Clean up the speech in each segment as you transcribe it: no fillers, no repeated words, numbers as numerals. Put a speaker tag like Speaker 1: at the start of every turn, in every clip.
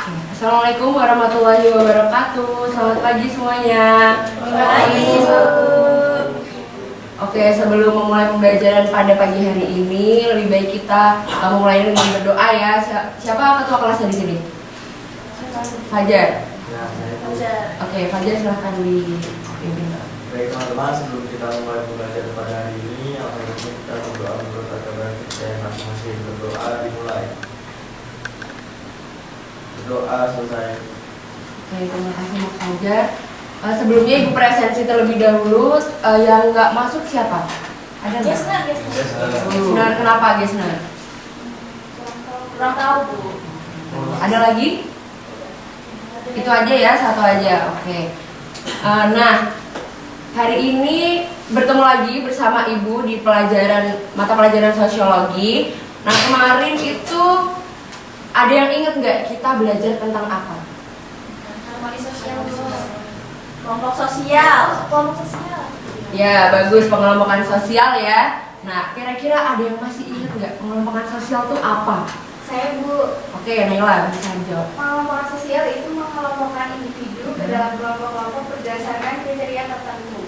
Speaker 1: Assalamualaikum warahmatullahi wabarakatuh. Selamat pagi semuanya.
Speaker 2: Pagi, Bu.
Speaker 1: Oke, sebelum memulai pembelajaran pada pagi hari ini, lebih baik kita memulai dengan berdoa ya. Siapa ketua kelasnya di sini? Fajar. Oke, Fajar silahkan dipimpin.
Speaker 3: Baik teman-teman, sebelum kita mulai belajar pada hari ini, alhamdulillah kita berdoa menurut agama kita yang masing-masing. Berdoa dimulai. Berdoa selesai.
Speaker 1: Oke, terima kasih Mas Fajar. Sebelumnya Ibu presensi terlebih dahulu. Yang nggak masuk siapa? Ada nggak? Gesner, kenapa Gesner?
Speaker 2: Kurang tahu, Bu.
Speaker 1: Ada lagi? Itu aja ya, satu aja. Oke. Nah, hari ini bertemu lagi bersama Ibu di mata pelajaran sosiologi. Nah, kemarin itu ada yang ingat nggak kita belajar tentang apa?
Speaker 2: Harmoni sosial, Bu. Kelompok sosial. Kelompok sosial.
Speaker 1: Ya, bagus, pengelompokan sosial ya. Nah, kira-kira ada yang masih ingat nggak pengelompokan sosial itu apa?
Speaker 2: Saya, Bu.
Speaker 1: Oke, Naila bisa jawab.
Speaker 2: Pengelompokan sosial itu mengelompokkan individu ke dalam kelompok-kelompok berdasarkan kriteria tertentu.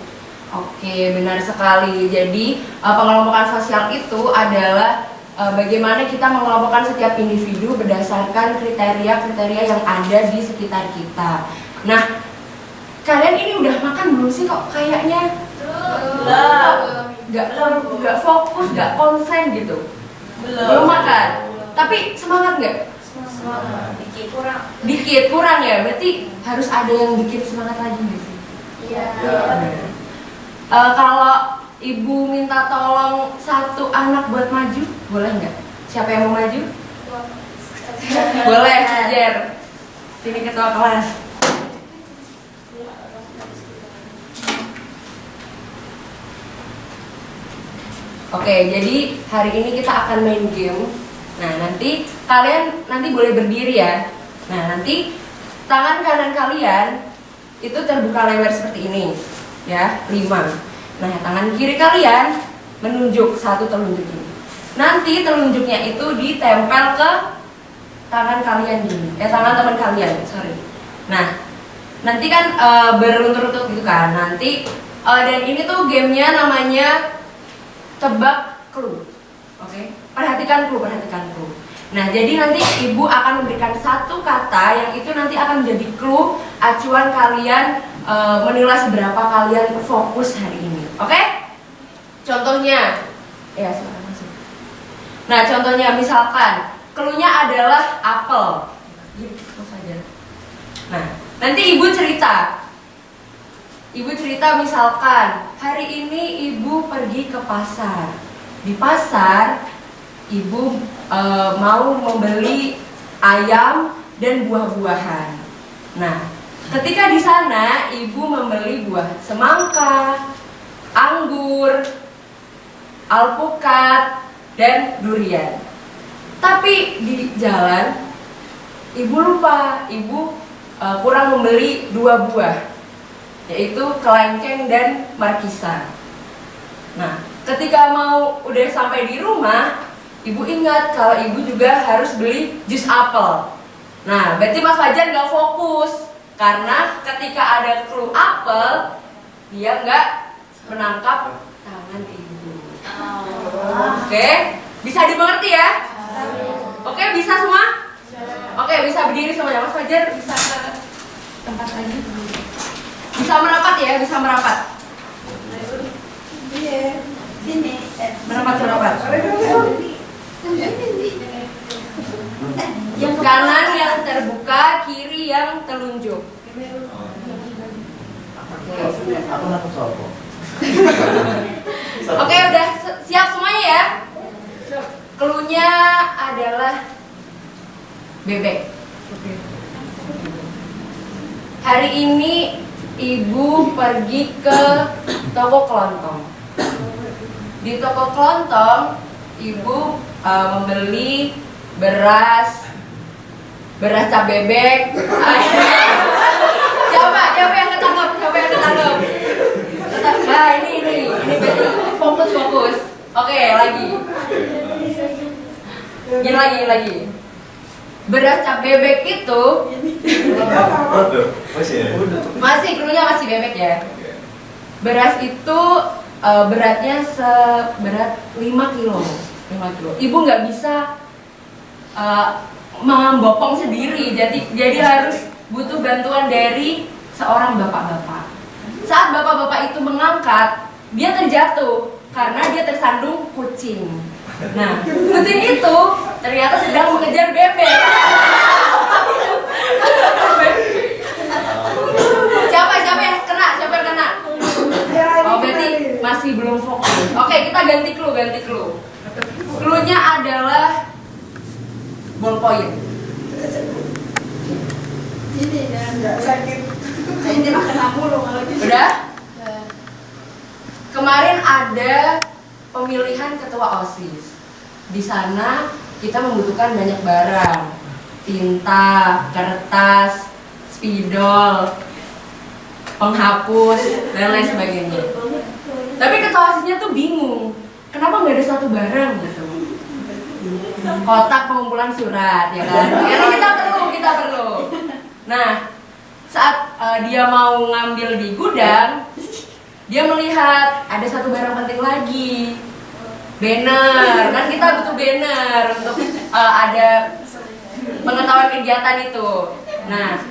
Speaker 1: Oke, benar sekali. Jadi, pengelompokan sosial itu adalah bagaimana kita mengelompokkan setiap individu berdasarkan kriteria-kriteria yang ada di sekitar kita. Nah, kalian ini udah makan belum sih kok kayaknya? Nggak fokus, nggak konsen gitu. Belum makan. Tapi semangat nggak?
Speaker 2: Semangat.
Speaker 1: Dikit kurang ya. Berarti harus ada yang bikin semangat lagi nggak sih?
Speaker 2: Iya.
Speaker 1: Kalau Ibu minta tolong satu anak buat maju, boleh nggak? Siapa yang mau maju? Boleh, Fajar. Sini ketua kelas. Oke, jadi hari ini kita akan main game. Nah, nanti kalian boleh berdiri ya. Nah, nanti tangan kanan kalian itu terbuka lebar seperti ini, ya, 5. Nah, tangan kiri kalian menunjuk satu telunjuk ini. Nanti telunjuknya itu ditempel ke tangan kalian gini, tangan teman kalian, sorry. Nah, nanti kan beruntut-untut gitu kan. Nanti dan ini tuh gamenya namanya tebak clue. Oke, perhatikan clue. Nah, jadi nanti Ibu akan memberikan satu kata yang itu nanti akan menjadi clue acuan kalian menilai seberapa kalian fokus hari ini. Oke? Contohnya, ya silakan masuk. Nah, contohnya misalkan clue-nya adalah apel. Gitu saja. Nah, nanti Ibu cerita misalkan hari ini Ibu pergi ke pasar. Di pasar Ibu mau membeli ayam dan buah-buahan. Nah, ketika di sana Ibu membeli buah semangka, anggur, alpukat, dan durian. Tapi di jalan Ibu lupa, Ibu kurang membeli 2 buah, yaitu kelengkeng dan markisa. Nah, ketika mau udah sampai di rumah, Ibu ingat kalau Ibu juga harus beli jus apel. Nah, berarti Mas Fajar nggak fokus karena ketika ada clue apel, dia nggak menangkap tangan Ibu. Oke, bisa dimengerti ya? Oke, bisa semua? Oke, bisa berdiri semuanya. Mas Fajar bisa ke tempat lagi. Bisa merapat ya, bisa merapat.
Speaker 2: Sini.
Speaker 1: Merapat. Yang kanan yang terbuka, kiri yang telunjuk.
Speaker 3: Aku nangkep soal kok.
Speaker 1: Oke, udah siap semuanya ya? Clue-nya adalah bebek. Hari ini Ibu pergi ke toko kelontong. Di toko kelontong Ibu membeli beras cap bebek. Siapa yang ketangkap? Nah, ini fokus. Oke, lagi. Gini lagi. beras cap bebek itu masih cluenya masih bebek ya. Beras itu beratnya seberat 5 kilo. Ibu nggak bisa membopong sendiri, jadi harus butuh bantuan dari seorang bapak-bapak. Saat bapak-bapak itu mengangkat, dia terjatuh karena dia tersandung kucing. Nah, kucing itu ternyata sedang mengejar bebek. Siapa yang kena? Oh, berarti masih belum fokus. Oke, kita ganti clue. Cluenya adalah ballpoint.
Speaker 4: Ini ya, sakit. Ini makan aku loh kalau gitu.
Speaker 1: Udah? Kemarin ada pemilihan ketua OSIS. Di sana kita membutuhkan banyak barang. Tinta, kertas, spidol, penghapus, dan lain sebagainya. Tapi ketua OSISnya tuh bingung. Kenapa nggak ada satu barang gitu? Kotak pengumpulan surat, ya kan? Karena kita perlu. Nah, saat dia mau ngambil di gudang, dia melihat ada satu barang penting lagi, banner. Kan kita butuh banner untuk ada pengetahuan kegiatan itu. Nah,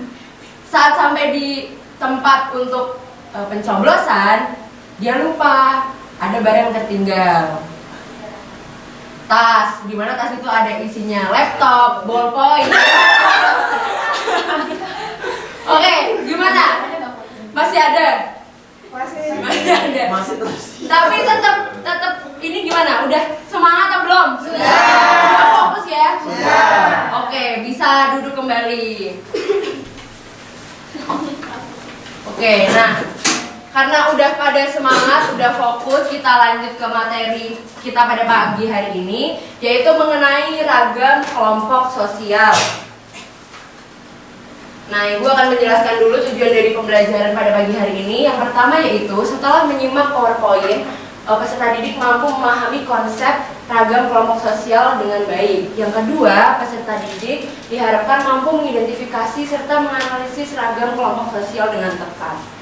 Speaker 1: saat sampai di tempat untuk pencoblosan, dia lupa ada barang yang tertinggal. Tas, di mana tas itu ada isinya laptop, ballpoint. Oke, gimana? Masih ada? Masih ada.
Speaker 3: Masih terus.
Speaker 1: Tapi tetap ini gimana? Udah semangat atau belum? Udah fokus ya? Oke, bisa duduk kembali. Oke, nah karena udah pada semangat, udah fokus, kita lanjut ke materi kita pada pagi hari ini, yaitu mengenai ragam kelompok sosial. Nah, Ibu akan menjelaskan dulu tujuan dari pembelajaran pada pagi hari ini. Yang pertama yaitu setelah menyimak PowerPoint, peserta didik mampu memahami konsep ragam kelompok sosial dengan baik. Yang kedua, peserta didik diharapkan mampu mengidentifikasi serta menganalisis ragam kelompok sosial dengan tepat.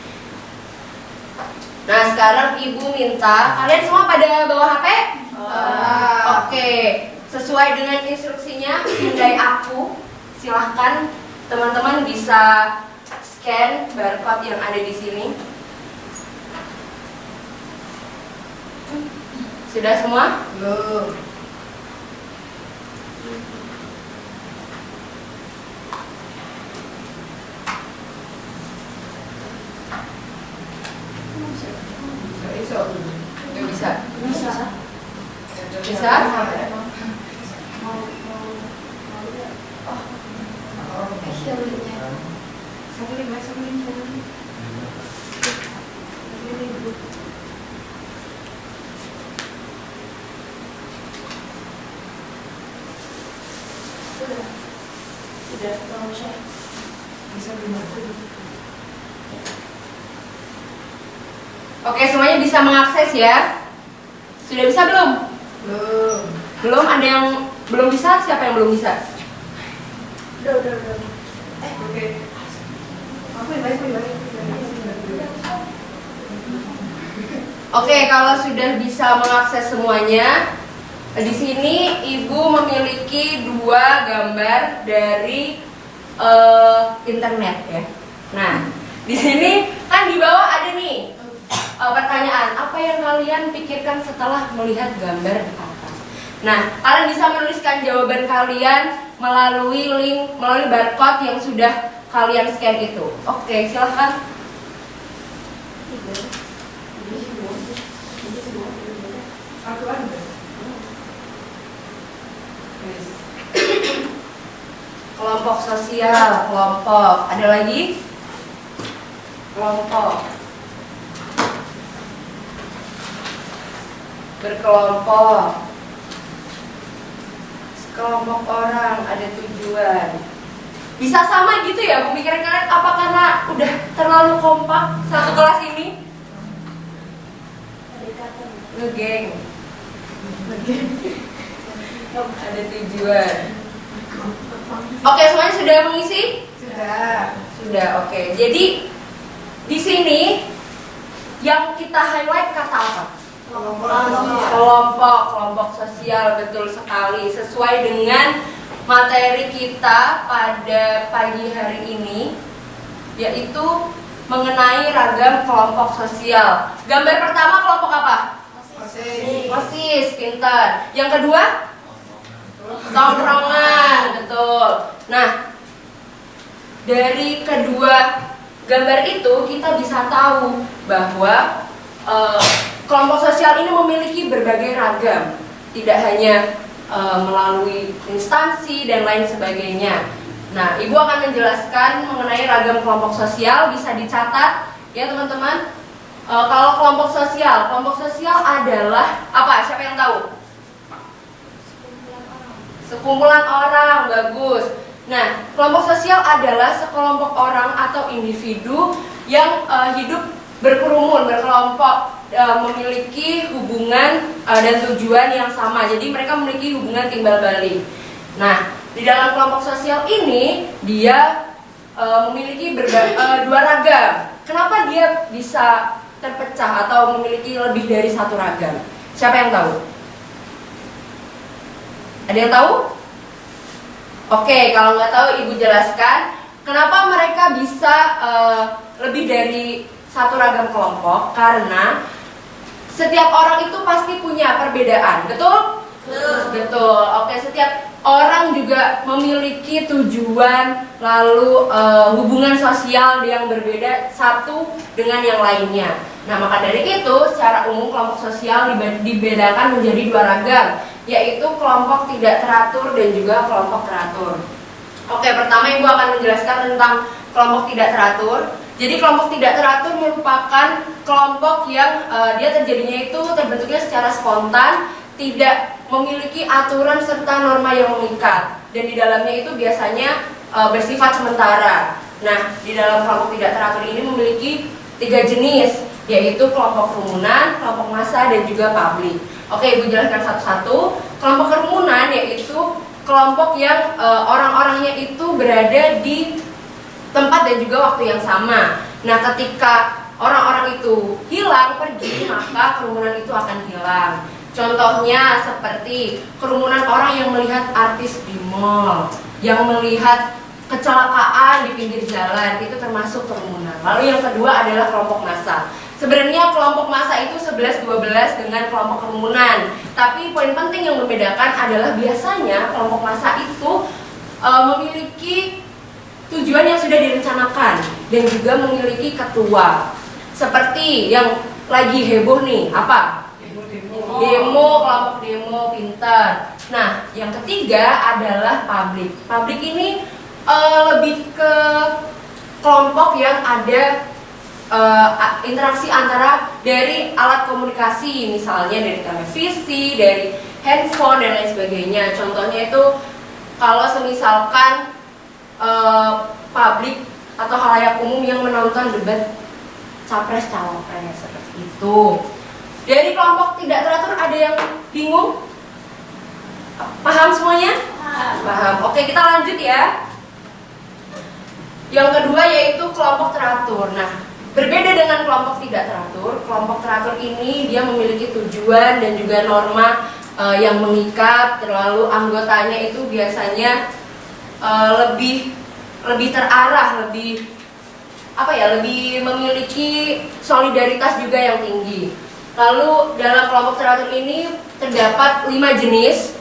Speaker 1: Nah, sekarang Ibu minta kalian semua pada bawa HP? Oke, sesuai dengan instruksinya Hyundai Aku, silahkan teman-teman bisa scan barcode yang ada di sini. Sudah semua?
Speaker 4: Belum.
Speaker 1: Nggak bisa? Bisa? Oke, semuanya bisa mengakses ya? Sudah bisa belum?
Speaker 4: Belum.
Speaker 1: Belum? Ada yang belum bisa? Siapa yang belum bisa?
Speaker 4: Udah. Oke.
Speaker 1: Oke, kalau sudah bisa mengakses semuanya, di sini Ibu memiliki 2 gambar dari internet ya. Nah, di sini kan di bawah ada nih pertanyaan, apa yang kalian pikirkan setelah melihat gambar di atas? Nah, kalian bisa menuliskan jawaban kalian melalui link, melalui barcode yang sudah kalian scan itu. Oke, silahkan. Kelompok sosial, kelompok. Ada lagi? Kelompok. Berkelompok. Sekelompok orang, ada tujuan. Bisa sama gitu ya pemikiran kalian? Apa karena udah terlalu kompak satu kelas ini? Ngegeng. Ada tujuan. Oke, semuanya sudah mengisi?
Speaker 4: Sudah.
Speaker 1: Sudah, oke. Jadi di sini yang kita highlight kata apa? Kelompok sosial, betul sekali. Sesuai dengan materi kita pada pagi hari ini, yaitu mengenai ragam kelompok sosial. Gambar pertama kelompok apa? OSIS, pintar. Yang kedua? Tongkrongan, betul. Nah, dari kedua gambar itu kita bisa tahu bahwa kelompok sosial ini memiliki berbagai ragam, tidak hanya melalui instansi dan lain sebagainya. Nah, Ibu akan menjelaskan mengenai ragam kelompok sosial, bisa dicatat ya teman-teman. Kalau kelompok sosial adalah apa? Siapa yang tahu? Sekumpulan orang, bagus. Nah, kelompok sosial adalah sekelompok orang atau individu yang hidup berkerumun, berkelompok, memiliki hubungan dan tujuan yang sama. Jadi mereka memiliki hubungan timbal balik. Nah, di dalam kelompok sosial ini dia memiliki dua ragam. Kenapa dia bisa terpecah atau memiliki lebih dari satu ragam? Siapa yang tahu? Ada yang tahu? Oke, kalau nggak tahu Ibu jelaskan kenapa mereka bisa lebih dari satu ragam kelompok. Karena setiap orang itu pasti punya perbedaan, betul? Betul. Oke, setiap orang juga memiliki tujuan, lalu hubungan sosial yang berbeda satu dengan yang lainnya. Nah, maka dari itu secara umum kelompok sosial dibedakan menjadi dua ragam, yaitu kelompok tidak teratur dan juga kelompok teratur. Oke, pertama Ibu akan menjelaskan tentang kelompok tidak teratur. Jadi kelompok tidak teratur merupakan kelompok yang dia terjadinya itu terbentuknya secara spontan, tidak memiliki aturan serta norma yang mengikat, dan di dalamnya itu biasanya bersifat sementara. Nah, di dalam kelompok tidak teratur ini memiliki 3 jenis, yaitu kelompok kerumunan, kelompok massa, dan juga publik. Oke, Ibu jelaskan satu-satu. Kelompok kerumunan yaitu kelompok yang orang-orangnya itu berada di tempat dan juga waktu yang sama. Nah, ketika orang-orang itu hilang, pergi, maka kerumunan itu akan hilang. Contohnya seperti kerumunan orang yang melihat artis di mall, yang melihat kecelakaan di pinggir jalan, itu termasuk kerumunan. Lalu yang kedua adalah kelompok massa. Sebenarnya kelompok massa itu 11-12 dengan kelompok kerumunan. Tapi poin penting yang membedakan adalah biasanya kelompok massa itu memiliki tujuan yang sudah direncanakan dan juga memiliki ketua. Seperti yang lagi heboh nih, apa? Demo, kelompok demo, pintar. Nah, yang ketiga adalah publik. Publik ini lebih ke kelompok yang ada interaksi antara dari alat komunikasi, misalnya dari televisi, dari handphone dan lain sebagainya. Contohnya itu kalau semisalkan publik atau halayak umum yang menonton debat capres cawapres seperti itu. Dari kelompok tidak teratur ada yang bingung? Paham semuanya? Paham. Oke, kita lanjut ya. Yang kedua yaitu kelompok teratur. Nah, berbeda dengan kelompok tidak teratur, kelompok teratur ini dia memiliki tujuan dan juga norma yang mengikat, lalu anggotanya itu biasanya lebih terarah, lebih memiliki solidaritas juga yang tinggi. Lalu dalam kelompok teratur ini terdapat 5 jenis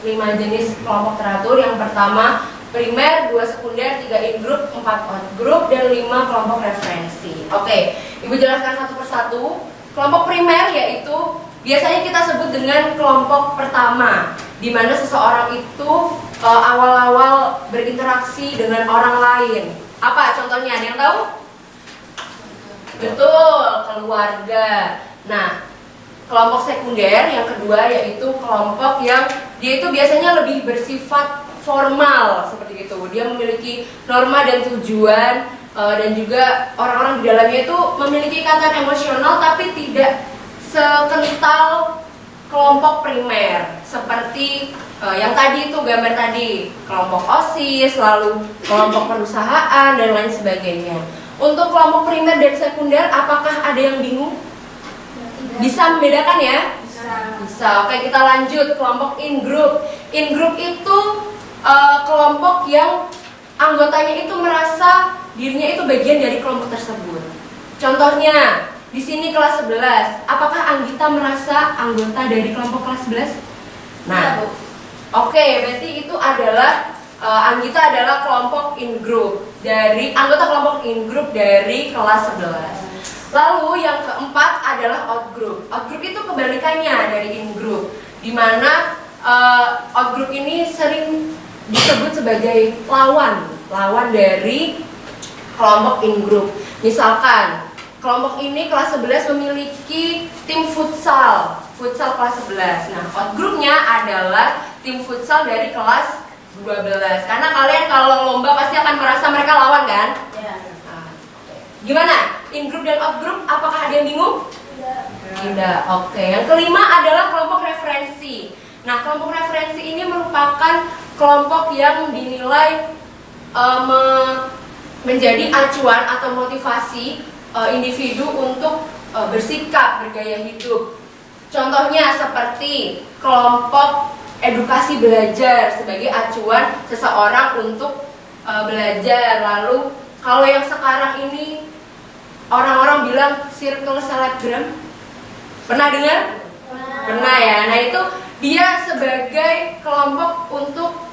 Speaker 1: kelompok teratur. Yang pertama primer, 2 sekunder, 3 in-group, 4 out-group, dan 5 kelompok referensi. Oke, Ibu jelaskan satu persatu. Kelompok primer yaitu biasanya kita sebut dengan kelompok pertama, di mana seseorang itu awal-awal berinteraksi dengan orang lain. Apa contohnya? Ada yang tahu? Betul, keluarga. Nah, kelompok sekunder yang kedua yaitu kelompok yang dia itu biasanya lebih bersifat formal seperti itu. Dia memiliki norma dan tujuan dan juga orang-orang di dalamnya itu memiliki ikatan emosional tapi tidak sekental kelompok primer seperti yang tadi itu gambar tadi, kelompok OSIS, lalu kelompok perusahaan dan lain sebagainya. Untuk kelompok primer dan sekunder, apakah ada yang bingung? Bisa membedakan ya? Bisa. Oke, kita lanjut kelompok in group. In group itu kelompok yang anggotanya itu merasa dirinya itu bagian dari kelompok tersebut. Contohnya, di sini kelas 11. Apakah Anggita merasa anggota dari kelompok kelas 11? Nah, oke, berarti itu adalah Anggita adalah kelompok in group dari anggota kelompok in group dari kelas 11. Lalu yang keempat adalah out group. Out group itu kebalikannya dari in group, di mana out group ini sering disebut sebagai lawan dari kelompok in group. Misalkan kelompok ini kelas 11 memiliki tim futsal kelas 11. Nah, out groupnya adalah tim futsal dari kelas 12. Karena kalian kalau lomba pasti akan merasa mereka lawan kan?
Speaker 4: Ya.
Speaker 1: Nah, gimana? In group dan out group, apakah ada yang bingung? Tidak. Oke. Yang kelima adalah kelompok referensi. Nah, kelompok referensi ini merupakan kelompok yang dinilai menjadi acuan atau motivasi individu untuk bersikap, bergaya hidup. Contohnya seperti kelompok edukasi belajar sebagai acuan seseorang untuk belajar. Lalu kalau yang sekarang ini orang-orang bilang circle selebgram, pernah dengar? Pernah ya. Nah, itu dia sebagai kelompok untuk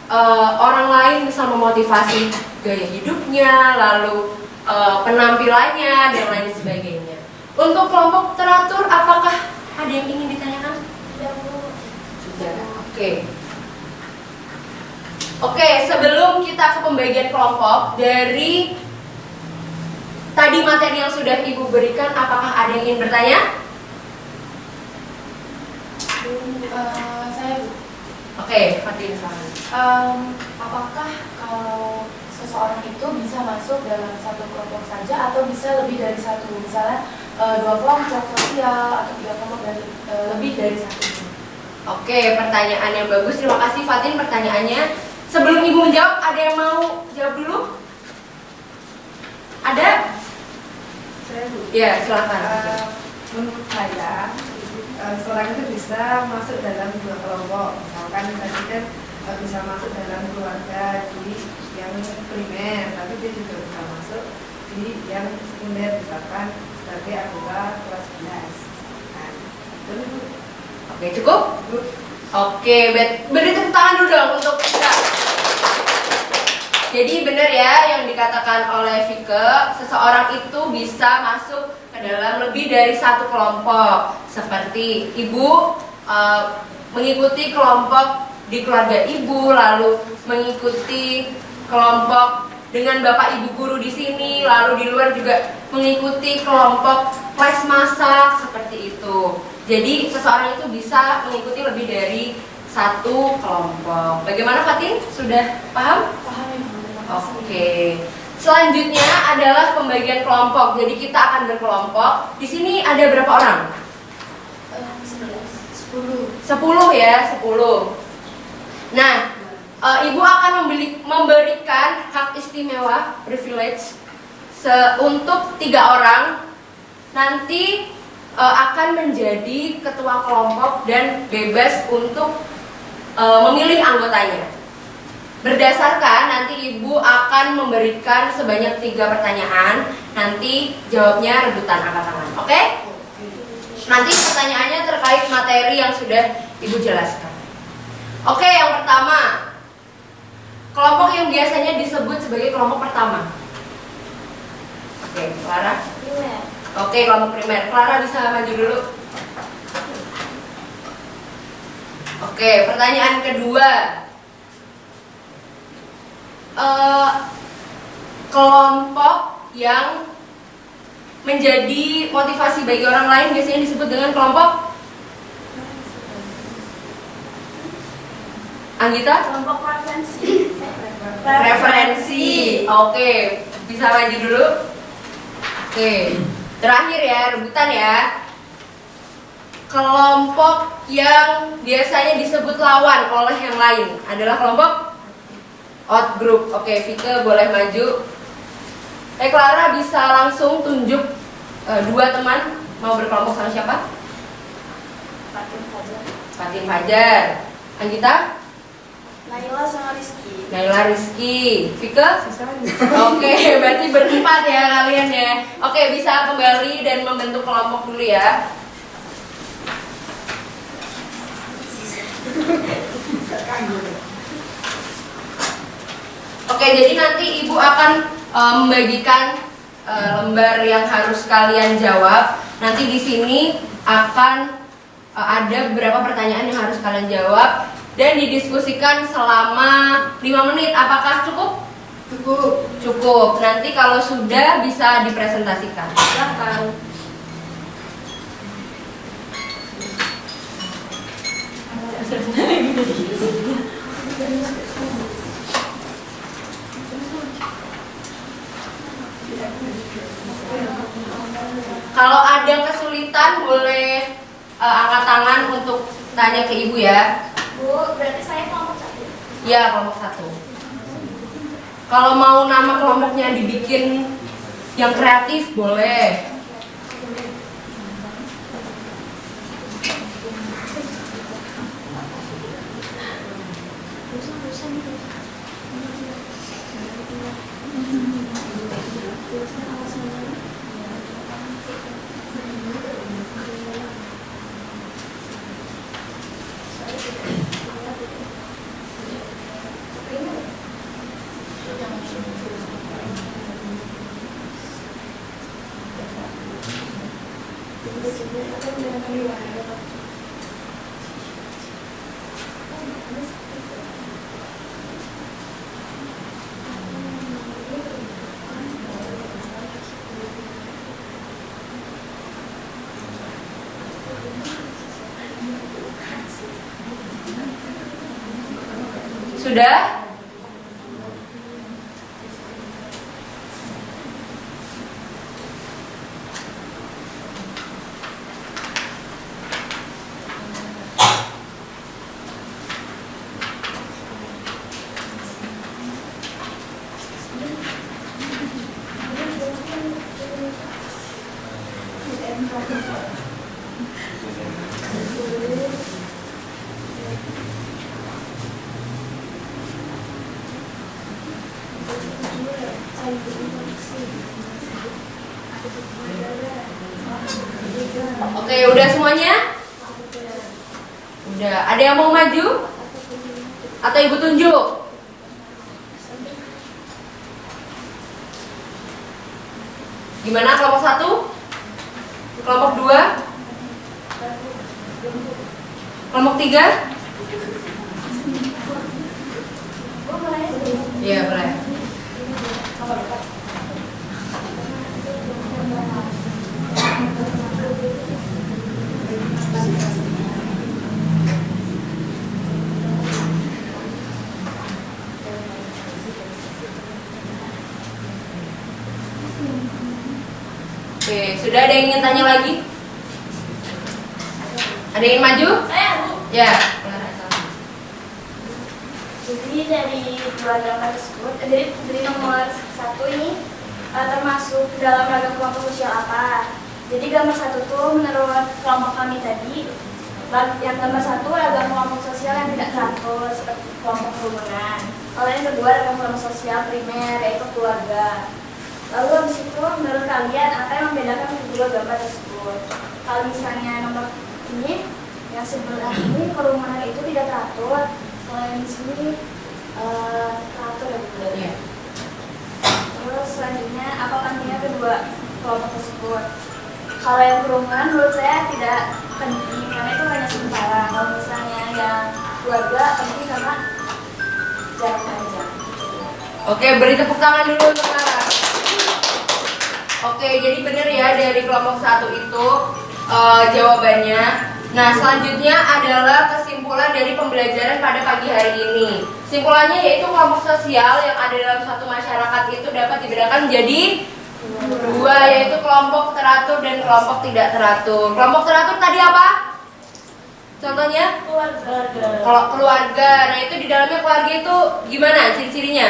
Speaker 1: orang lain bisa memotivasi gaya hidupnya, lalu penampilannya dan lain sebagainya. Untuk kelompok teratur, apakah ada yang ingin ditanyakan? Sudah. Oke, sebelum kita ke pembagian kelompok, dari tadi materi yang sudah Ibu berikan, apakah ada yang ingin bertanya?
Speaker 2: Saya
Speaker 1: Oke, Fatin.
Speaker 2: apakah kalau seseorang itu bisa masuk dalam satu kelompok saja atau bisa lebih dari satu, misalnya 2 kelompok sosial atau 3 kelompok dari lebih dari satu?
Speaker 1: Oke, pertanyaan yang bagus. Terima kasih Fatin pertanyaannya. Sebelum Ibu menjawab, ada yang mau jawab dulu? Ada?
Speaker 4: Saya Bu.
Speaker 1: Ya, silakan.
Speaker 4: Menurut saya, seorang itu bisa masuk dalam 2 kelompok. Misalkan tadi kan bisa masuk dalam keluarga di yang primer, tapi dia juga bisa masuk di yang sekunder, misalkan sebagai anggota kelas 11. Nah, itu
Speaker 1: Oke, cukup? Oke, beri tepuk tangan dulu dong untuk kita. Jadi benar ya yang dikatakan oleh Vike, seseorang itu bisa masuk ke dalam lebih dari satu kelompok. Seperti Ibu mengikuti kelompok di keluarga Ibu, lalu mengikuti kelompok dengan Bapak Ibu guru di sini, lalu di luar juga mengikuti kelompok kelas masak seperti itu. Jadi seseorang itu bisa mengikuti lebih dari satu kelompok. Bagaimana Fatin? Sudah paham?
Speaker 2: Paham ya Bu, terima kasih.
Speaker 1: Oke. Selanjutnya adalah pembagian kelompok. Jadi kita akan berkelompok. Di sini ada berapa orang? 10 ya, 10. Nah, Ibu akan memberikan hak istimewa, privilege untuk 3 orang. Nanti akan menjadi ketua kelompok dan bebas untuk memilih anggotanya. Berdasarkan nanti Ibu akan memberikan sebanyak 3 pertanyaan. Nanti jawabnya rebutan angkat tangan. Oke? Nanti pertanyaannya terkait materi yang sudah Ibu jelaskan. Oke, yang pertama, kelompok yang biasanya disebut sebagai kelompok pertama. Oke, Clara. Oke, kelompok primer. Clara bisa maju dulu. Oke, pertanyaan kedua. Kelompok yang menjadi motivasi bagi orang lain biasanya disebut dengan kelompok Anggita?
Speaker 2: Kelompok preferensi.
Speaker 1: Referensi. Oke, bisa maju dulu. Oke. Terakhir ya, rebutan ya. kelompok yang biasanya disebut lawan oleh yang lain adalah kelompok out group. Oke, Vika boleh maju. Clara bisa langsung tunjuk dua teman mau berkelompok sama siapa? Fatin Fajar. Anggita?
Speaker 2: Naila sama Rizky.
Speaker 1: Naila Rizky. Vika? Oke, berarti berempat ya kalian ya. Oke, bisa kembali dan membentuk kelompok dulu ya. Oke, jadi nanti ibu akan membagikan lembar yang harus kalian jawab. Nanti di sini akan ada beberapa pertanyaan yang harus kalian jawab dan didiskusikan selama 5 menit. Apakah cukup?
Speaker 4: Cukup.
Speaker 1: Cukup. Nanti kalau sudah bisa dipresentasikan. Silakan. Kalau ada kesulitan boleh angkat tangan untuk tanya ke ibu ya.
Speaker 2: Bu, berarti saya kelompok 1.
Speaker 1: Ya, kelompok 1. Kalau mau nama kelompoknya dibikin yang kreatif boleh. Sudah? Oke, udah semuanya? Udah. Ada yang mau maju? Atau ibu tunjuk? Gimana kelompok 1? Kelompok 2? Kelompok 3? Iya, boleh. Oke, sudah ada yang ingin tanya lagi? Ada yang ingin maju?
Speaker 2: Saya, Bu.
Speaker 1: Ya.
Speaker 2: Jadi dari dua gambar tersebut, dari nomor 1 ini termasuk dalam ragam kelompok sosial apa? Jadi gambar 1 tuh menurut kelompok kami tadi, yang gambar 1 ragam kelompok sosial yang tidak teratur seperti kelompok kerumunan. Kalau yang kedua ragam kelompok sosial primer yaitu keluarga. Lalu habis itu menurut kalian apa yang membedakan kedua gambar tersebut? Kalau misalnya nomor ini yang sebelah ini kerumunan itu tidak teratur, kalau yang di sini teratur ya Bu.
Speaker 1: Ya.
Speaker 2: Terus selanjutnya apa pentingnya kedua kelompok tersebut? Kalau yang kerumunan menurut saya tidak penting karena itu hanya sementara. Kalau misalnya yang keluarga penting karena jarak panjang.
Speaker 1: Oke, beri tepuk tangan dulu untuk Clara. Oke, jadi benar ya dari kelompok 1 itu jawabannya. Nah, selanjutnya adalah kesimpulan dari pembelajaran pada pagi hari ini. Kesimpulannya yaitu kelompok sosial yang ada dalam satu masyarakat itu dapat dibedakan menjadi 2, yaitu kelompok teratur dan kelompok tidak teratur. Kelompok teratur tadi apa? Contohnya?
Speaker 2: Keluarga.
Speaker 1: Kalau keluarga, nah itu di dalamnya keluarga itu gimana ciri-cirinya?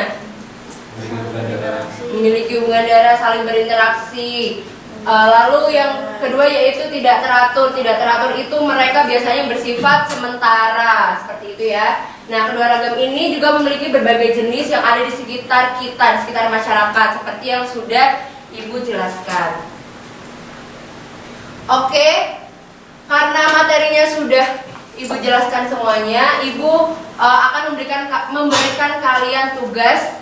Speaker 1: Memiliki hubungan darah, saling berinteraksi. Lalu yang kedua yaitu tidak teratur. Tidak teratur itu mereka biasanya bersifat sementara, seperti itu ya. Nah, kedua ragam ini juga memiliki berbagai jenis yang ada di sekitar kita, di sekitar masyarakat, seperti yang sudah Ibu jelaskan. Oke, karena materinya sudah Ibu jelaskan semuanya, Ibu akan memberikan kalian tugas.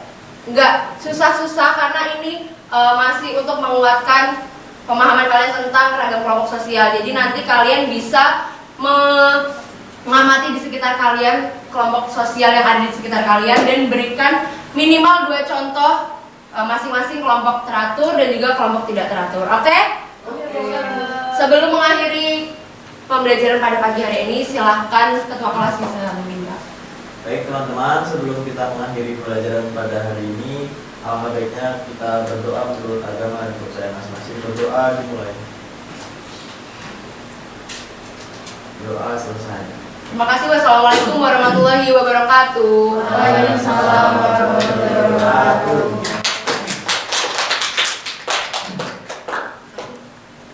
Speaker 1: Enggak susah-susah karena ini masih untuk menguatkan pemahaman kalian tentang ragam kelompok sosial. Jadi nanti kalian bisa mengamati di sekitar kalian kelompok sosial yang ada di sekitar kalian dan berikan minimal 2 contoh masing-masing kelompok teratur dan juga kelompok tidak teratur. Oke? Sebelum mengakhiri pembelajaran pada pagi hari ini, silahkan ketua kelas bisa meminta.
Speaker 3: Baik teman-teman, sebelum kita mengakhiri pembelajaran pada hari ini, alangkah baiknya kita berdoa menurut agama dan kepercayaan masing-masing. Berdoa dimulai. Doa selesai.
Speaker 1: Terima kasih. Wassalamualaikum warahmatullahi wabarakatuh.
Speaker 2: Waalaikumsalam warahmatullahi wabarakatuh.